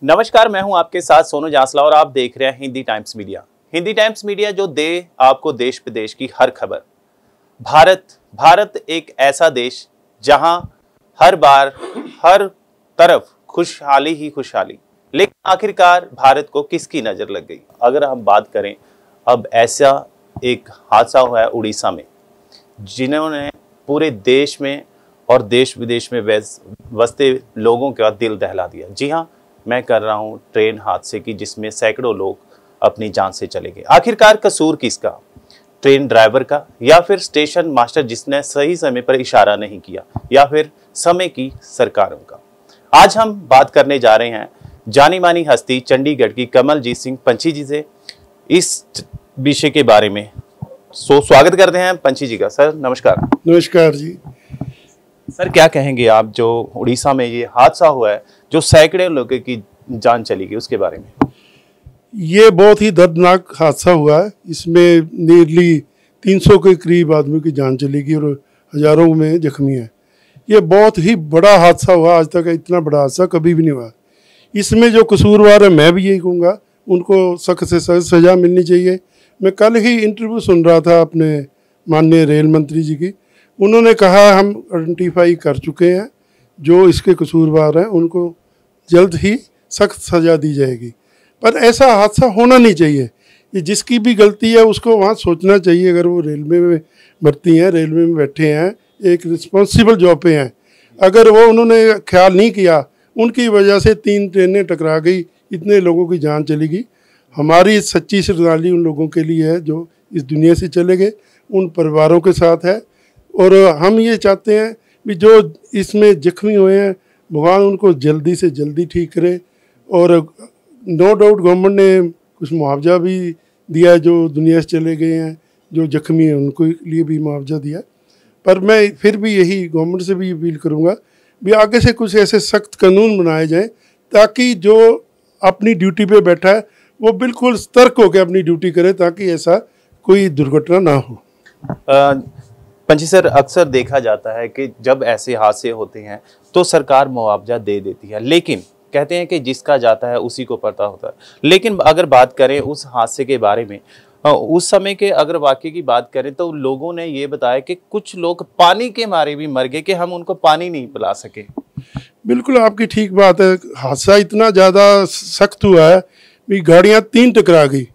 नमस्कार, मैं हूं आपके साथ सोनू जासला और आप देख रहे हैं Hindi times media. Hindi times media जो दे आपको देश विदेश की हर खबर। भारत एक ऐसा देश जहां हर बार हर तरफ खुशहाली ही खुशहाली, लेकिन आखिरकार भारत को किसकी नजर लग गई? अगर हम बात करें, अब ऐसा एक हादसा हुआ है उड़ीसा में, जिन्होंने पूरे देश में और देश विदेश में बसते लोगों का दिल दहला दिया। जी हाँ, मैं कर रहा हूं ट्रेन हादसे की, जिसमें सैकड़ों लोग अपनी जान से चले गए। आखिरकार कसूर किसका? ट्रेन ड्राइवर का, या फिर स्टेशन मास्टर जिसने सही समय पर इशारा नहीं किया, या फिर समय की सरकारों का? आज हम बात करने जा रहे हैं जानी मानी हस्ती चंडीगढ़ की कमलजीत सिंह पंछी जी से इस विषय के बारे में। स्वागत करते हैं पंछी जी का। सर नमस्कार। नमस्कार जी। सर क्या कहेंगे आप, जो उड़ीसा में ये हादसा हुआ है, जो सैकड़ों लोगों की जान चली गई, उसके बारे में? ये बहुत ही दर्दनाक हादसा हुआ है। इसमें नियरली 300 के करीब आदमियों की जान चली गई और हजारों में जख्मी हैं। ये बहुत ही बड़ा हादसा हुआ, आज तक इतना बड़ा हादसा कभी भी नहीं हुआ। इसमें जो कसूरवार है, मैं भी यही कहूँगा, उनको सख्त से सख्त सज़ा मिलनी चाहिए। मैं कल ही इंटरव्यू सुन रहा था अपने माननीय रेल मंत्री जी की। उन्होंने कहा हम आइडेंटिफाई कर चुके हैं जो इसके कसूरवार हैं, उनको जल्द ही सख्त सज़ा दी जाएगी। पर ऐसा हादसा होना नहीं चाहिए। ये जिसकी भी गलती है उसको वहाँ सोचना चाहिए। अगर वो रेलवे में भर्ती हैं, रेलवे में बैठे हैं, एक रिस्पॉन्सिबल जॉब पे हैं, अगर वो उन्होंने ख्याल नहीं किया, उनकी वजह से 3 ट्रेनें टकरा गई, इतने लोगों की जान चली गई। हमारी सच्ची श्रद्धांजलि उन लोगों के लिए है जो इस दुनिया से चले गए, उन परिवारों के साथ है। और हम ये चाहते हैं कि जो इसमें जख्मी हुए हैं, भगवान उनको जल्दी से जल्दी ठीक करे। और नो डाउट गवर्नमेंट ने कुछ मुआवजा भी दिया है, जो दुनिया से चले गए हैं, जो जख्मी हैं उनको लिए भी मुआवजा दिया। पर मैं फिर भी यही गवर्नमेंट से भी अपील करूँगा भी आगे से कुछ ऐसे सख्त कानून बनाए जाएँ ताकि जो अपनी ड्यूटी पे बैठा है वो बिल्कुल सतर्क होकर अपनी ड्यूटी करे, ताकि ऐसा कोई दुर्घटना ना हो। पंछी सर, अक्सर देखा जाता है कि जब ऐसे हादसे होते हैं तो सरकार मुआवजा दे देती है, लेकिन कहते हैं कि जिसका जाता है उसी को पता होता है। लेकिन अगर बात करें उस हादसे के बारे में, उस समय के अगर वाकये की बात करें तो लोगों ने ये बताया कि कुछ लोग पानी के मारे भी मर गए, कि हम उनको पानी नहीं पिला सके। बिल्कुल आपकी ठीक बात है। हादसा इतना ज़्यादा सख्त हुआ है भी गाड़ियाँ 3 टकरा गई,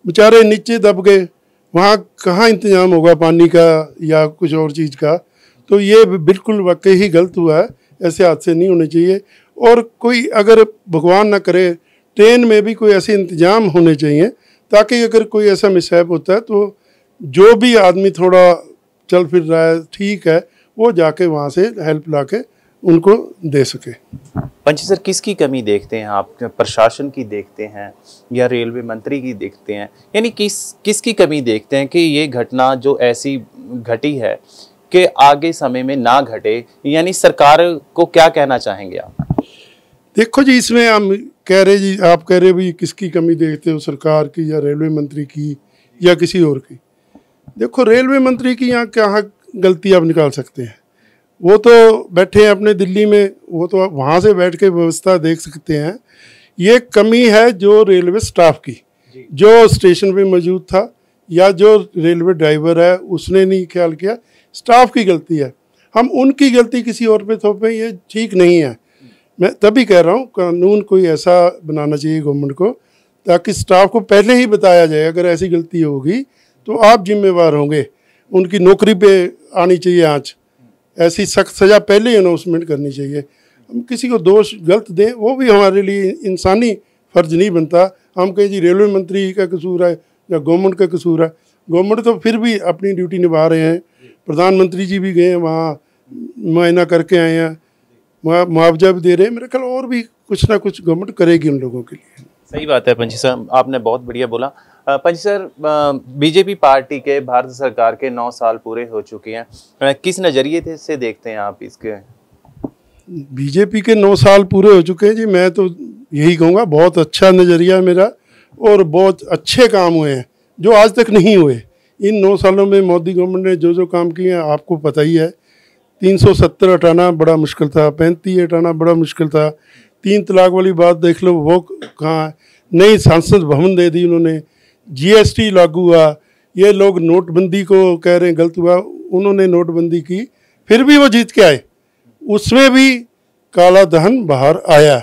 बेचारे नीचे दब गए। वहाँ कहाँ इंतजाम होगा पानी का या कुछ और चीज़ का? तो ये बिल्कुल वाकई ही गलत हुआ है। ऐसे हादसे नहीं होने चाहिए। और कोई अगर भगवान ना करे, ट्रेन में भी कोई ऐसे इंतजाम होने चाहिए ताकि अगर कोई ऐसा मिसहैप होता है तो जो भी आदमी थोड़ा चल फिर रहा है, ठीक है, वो जाके वहाँ से हेल्प ला के उनको दे सके। पंछी सर, किसकी कमी देखते हैं आप? प्रशासन की देखते हैं या रेलवे मंत्री की देखते हैं? यानी किसकी कमी देखते हैं कि ये घटना जो ऐसी घटी है कि आगे समय में ना घटे? यानी सरकार को क्या कहना चाहेंगे आप? देखो जी, इसमें हम कह रहे जी, आप कह रहे भी किसकी कमी देखते हो, सरकार की या रेलवे मंत्री की या किसी और की? देखो, रेलवे मंत्री की यहाँ क्या गलती आप निकाल सकते हैं? वो तो बैठे हैं अपने दिल्ली में, वो तो वहाँ से बैठ के व्यवस्था देख सकते हैं। ये कमी है जो रेलवे स्टाफ की, जो स्टेशन पे मौजूद था या जो रेलवे ड्राइवर है उसने नहीं ख्याल किया, स्टाफ की गलती है। हम उनकी गलती किसी और पे थोपें, ये ठीक नहीं है। मैं तभी कह रहा हूँ कानून कोई ऐसा बनाना चाहिए गवर्नमेंट को ताकि स्टाफ को पहले ही बताया जाए अगर ऐसी गलती होगी तो आप जिम्मेवार होंगे। उनकी नौकरी पे आनी चाहिए आँच, ऐसी सख्त सज़ा पहले ही अनाउंसमेंट करनी चाहिए। हम किसी को दोष गलत दें, वो भी हमारे लिए इंसानी फ़र्ज नहीं बनता। हम कहें जी रेलवे मंत्री का कसूर है या गवर्नमेंट का कसूर है। गवर्नमेंट तो फिर भी अपनी ड्यूटी निभा रहे हैं। प्रधानमंत्री जी भी गए हैं वहाँ, मुआयना करके आए हैं, मुआवजा भी दे रहे हैं। मेरे ख्याल और भी कुछ ना कुछ गवर्नमेंट करेगी उन लोगों के लिए। सही बात है पंछी सर, आपने बहुत बढ़िया बोला। पंछी सर, बीजेपी पार्टी के भारत सरकार के 9 साल पूरे हो चुके हैं, किस नज़रिए से देखते हैं आप इसके? बीजेपी के 9 साल पूरे हो चुके हैं जी। मैं तो यही कहूँगा बहुत अच्छा नज़रिया है मेरा, और बहुत अच्छे काम हुए हैं जो आज तक नहीं हुए। इन 9 सालों में मोदी गवर्नमेंट ने जो काम किए हैं आपको पता ही है। 370 हटाना बड़ा मुश्किल था, 35 हटाना बड़ा मुश्किल था, 3 तलाक वाली बात देख लो, वो कहाँ है। नई संसद भवन दे दी उन्होंने, जीएसटी लागू हुआ। ये लोग नोटबंदी को कह रहे हैं गलत हुआ, उन्होंने नोटबंदी की, फिर भी वो जीत के आए, उसमें भी काला धन बाहर आया।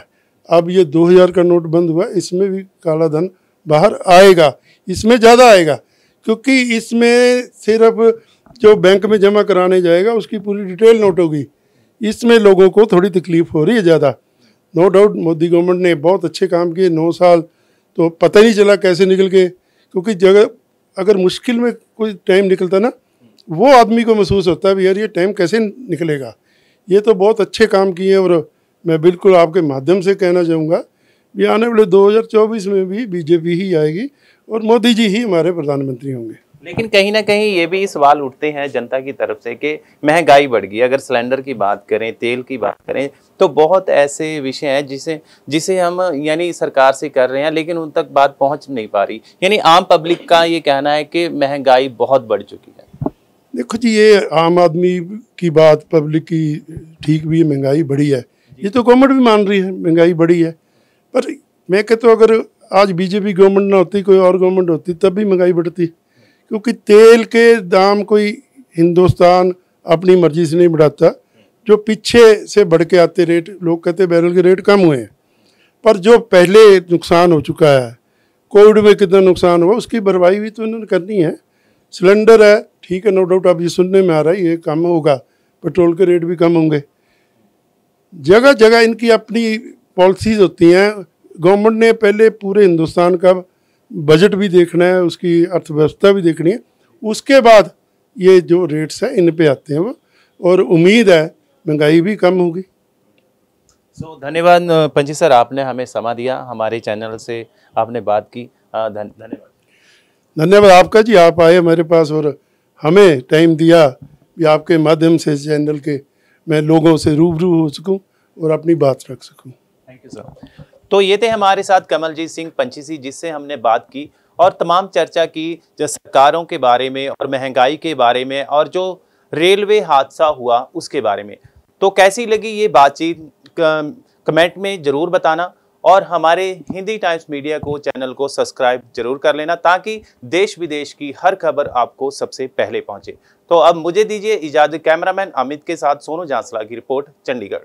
अब ये 2000 का नोट बंद हुआ, इसमें भी काला धन बाहर आएगा, इसमें ज़्यादा आएगा, क्योंकि इसमें सिर्फ जो बैंक में जमा कराने जाएगा उसकी पूरी डिटेल नोट होगी। इसमें लोगों को थोड़ी तकलीफ हो रही है ज़्यादा। नो डाउट मोदी गवर्नमेंट ने बहुत अच्छे काम किए, 9 साल तो पता नहीं चला कैसे निकल गए, क्योंकि जगह अगर मुश्किल में कोई टाइम निकलता ना, वो आदमी को महसूस होता है भी यार ये टाइम कैसे निकलेगा। ये तो बहुत अच्छे काम किए, और मैं बिल्कुल आपके माध्यम से कहना चाहूँगा कि आने वाले 2024 में भी बीजेपी ही आएगी और मोदी जी ही हमारे प्रधानमंत्री होंगे। लेकिन कहीं ना कहीं ये भी सवाल उठते हैं जनता की तरफ से कि महंगाई बढ़ गई। अगर सिलेंडर की बात करें, तेल की बात करें, तो बहुत ऐसे विषय हैं जिसे हम यानी सरकार से कर रहे हैं, लेकिन उन तक बात पहुंच नहीं पा रही। यानी आम पब्लिक का ये कहना है कि महंगाई बहुत बढ़ चुकी है। देखो जी, ये आम आदमी की बात, पब्लिक की ठीक भी है, महंगाई बढ़ी है, ये तो गवर्नमेंट भी मान रही है महंगाई बढ़ी है। पर मैं कहता हूँ अगर आज बीजेपी गवर्नमेंट ना होती, कोई और गवर्नमेंट होती, तब भी महंगाई बढ़ती, क्योंकि तेल के दाम कोई हिंदुस्तान अपनी मर्जी से नहीं बढ़ाता। जो पीछे से बढ़ के आते रेट, लोग कहते बैरल के रेट कम हुए हैं, पर जो पहले नुकसान हो चुका है, कोविड में कितना नुकसान हुआ, उसकी भरपाई भी तो उन्होंने करनी है। सिलेंडर है, ठीक है, नो डाउट अब ये सुनने में आ रहा है ये कम होगा, पेट्रोल के रेट भी कम होंगे। जगह जगह इनकी अपनी पॉलिसीज़ होती हैं। गवर्नमेंट ने पहले पूरे हिंदुस्तान का बजट भी देखना है, उसकी अर्थव्यवस्था भी देखनी है, उसके बाद ये जो रेट्स हैं इन पे आते हैं वो, और उम्मीद है महंगाई भी कम होगी। धन्यवाद पंची सर, आपने हमें समय दिया, हमारे चैनल से आपने बात की। धन्यवाद। धन्यवाद आपका जी, आप आए हमारे पास और हमें टाइम दिया कि आपके माध्यम से चैनल के मैं लोगों से रूबरू हो सकूं और अपनी बात रख सकूं। Thank you sir. तो ये थे हमारे साथ कमलजीत सिंह पंचीसी, जिससे हमने बात की और तमाम चर्चा की जो सरकारों के बारे में और महंगाई के बारे में और जो रेलवे हादसा हुआ उसके बारे में। तो कैसी लगी ये बातचीत कमेंट में ज़रूर बताना, और हमारे हिंदी टाइम्स मीडिया को चैनल को सब्सक्राइब जरूर कर लेना, ताकि देश विदेश की हर खबर आपको सबसे पहले पहुंचे। तो अब मुझे दीजिए इजाज़त। कैमरामैन अमित के साथ सोनू जांसला की रिपोर्ट, चंडीगढ़।